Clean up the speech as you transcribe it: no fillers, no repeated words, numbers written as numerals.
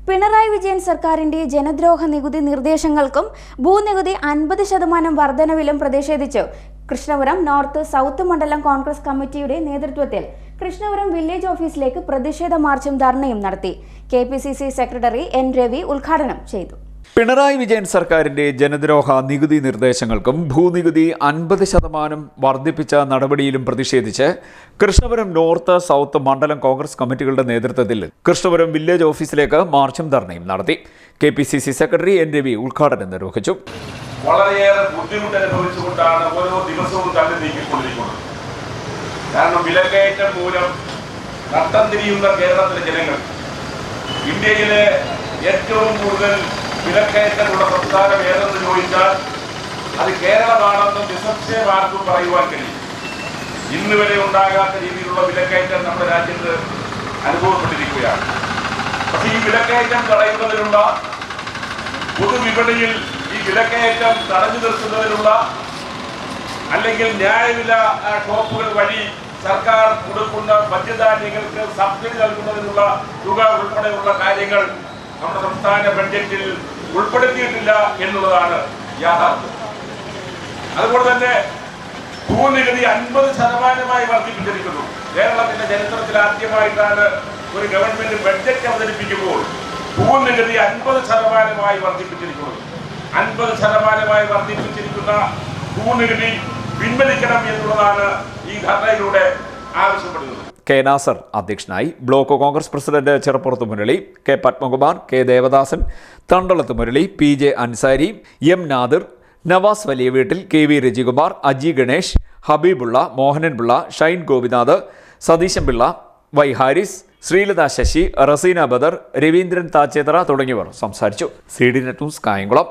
പിണറായി വിജയൻ സർക്കാരിന്റെ ജനദ്രോഹ നികുതി നിർദ്ദേശങ്ങൾക്കും ഭൂനികുതി 50% വർധനവിലും പ്രതിഷേധിച്ച് കൃഷ്ണപുരം നോർത്ത് സൗത്ത് മണ്ഡലം കോൺഗ്രസ് കമ്മിറ്റിയുടെ നേതൃത്വത്തിൽ കൃഷ്ണപുരം വില്ലേജ് ഓഫീസിലേക്ക് പ്രതിഷേധ മാർച്ചും ധർണയും നടത്തി. KPCC secretary N. രവി ഉദ്ഘാടനം ചെയ്തു. പിണറായി വിജയൻ സർക്കാരിന്റെ ജനദ്രോഹ നികുതി നിർദ്ദേശങ്ങൾക്കും ഭൂനികുതി 50% വർദ്ധിപ്പിച്ച നടപടിയിലും പ്രതിഷേധിച്ച് കൃഷ്ണപുരം നോർത്ത് സൗത്ത് മണ്ഡലം കോൺഗ്രസ് കമ്മിറ്റികളുടെ നേതൃത്വത്തിൽ കൃഷ്ണപുരം വില്ലേജ് ഓഫീസിലേക്ക് മാർച്ചും ധർണയും നടത്തി. KPCC secretary N. രവി ഉദ്ഘാടനം നിർവഹിച്ചു. വളരെയേറെ ബുദ്ധിമുട്ട് അനുഭവിച്ചുകൊണ്ടാണ് ഓരോ ദിവസവും തള്ളി നീക്കിക്കൊണ്ടിരിക്കുന്നത്. കാരണം വിലക്കയറ്റം മൂലം നട്ടം തിരിയുന്ന കേരളത്തിലെ ജനങ്ങൾ ഇന്ത്യയിലെ ഏറ്റവും കൂടുതൽ വിലക്കയറ്റമുള്ള സംസ്ഥാനം ഏതെന്ന് ചോദിച്ചാൽ അത് കേരളമാണെന്ന് നിസ്സംശയം ആർക്കും പറയുവാൻ കഴിയും. ഇന്ന് വരെ ഉണ്ടാകാത്ത രീതിയിലുള്ള വിലക്കയറ്റം നമ്മുടെ രാജ്യത്ത് അനുഭവപ്പെട്ടിരിക്കുകയാണ്. പക്ഷേ ഈ വിലക്കയറ്റം തടയുന്നതിനുള്ള പൊതുവിപണിയിൽ ഈ വിലക്കയറ്റം തടഞ്ഞു നിർത്തുന്നതിനുള്ള അല്ലെങ്കിൽ ന്യായവില ഷോപ്പുകൾ വഴി സർക്കാർ കൊടുക്കുന്ന ഭക്ഷ്യധാന്യങ്ങൾക്ക് സബ്സിഡി നൽകുന്നതിനുള്ള തുക ഉൾപ്പെടെയുള്ള കാര്യങ്ങൾ നമ്മുടെ സംസ്ഥാന ബഡ്ജറ്റിൽ ഉൾപ്പെടുത്തിയിട്ടില്ല എന്നുള്ളതാണ് യാഥാർത്ഥ്യം. അതുപോലെ തന്നെ ഭൂനികുതി 50% വർദ്ധിപ്പിച്ചിരിക്കുന്നു. കേരളത്തിന്റെ ചരിത്രത്തിൽ ആദ്യമായിട്ടാണ് ഒരു ഗവൺമെന്റ് ബഡ്ജറ്റ് അവതരിപ്പിക്കുമ്പോൾ ഭൂനികുതി 50% വർദ്ധിപ്പിച്ചിരിക്കുന്നത്. 50% വർദ്ധിപ്പിച്ചിരിക്കുന്ന ഭൂനികുതി പിൻവലിക്കണം എന്നുള്ളതാണ് ഈ ധർണയിലൂടെ ആവശ്യപ്പെടുന്നത്. K. നാസർ അധ്യക്ഷനായി. Block Congress president Cheruppurath Murali, K. Padmakumar, K. Devadasan, Thandalath Murali, PJ Ansari, M. Nadir, Navas വലിയ വീട്ടിൽ, KV രജികുമാർ, അജി ഗണേഷ്, ഹബീബുള്ള, മോഹനൻ പിള്ള, ഷൈൻ ഗോപിനാഥ്, സതീശൻ പിള്ള, Y. ഹാരിസ്, ശ്രീലത ശശി, റസീന ബദർ, രവീന്ദ്രൻ താച്ചേത്ര തുടങ്ങിയവർ സംസാരിച്ചു. CD net news Kayamkulam.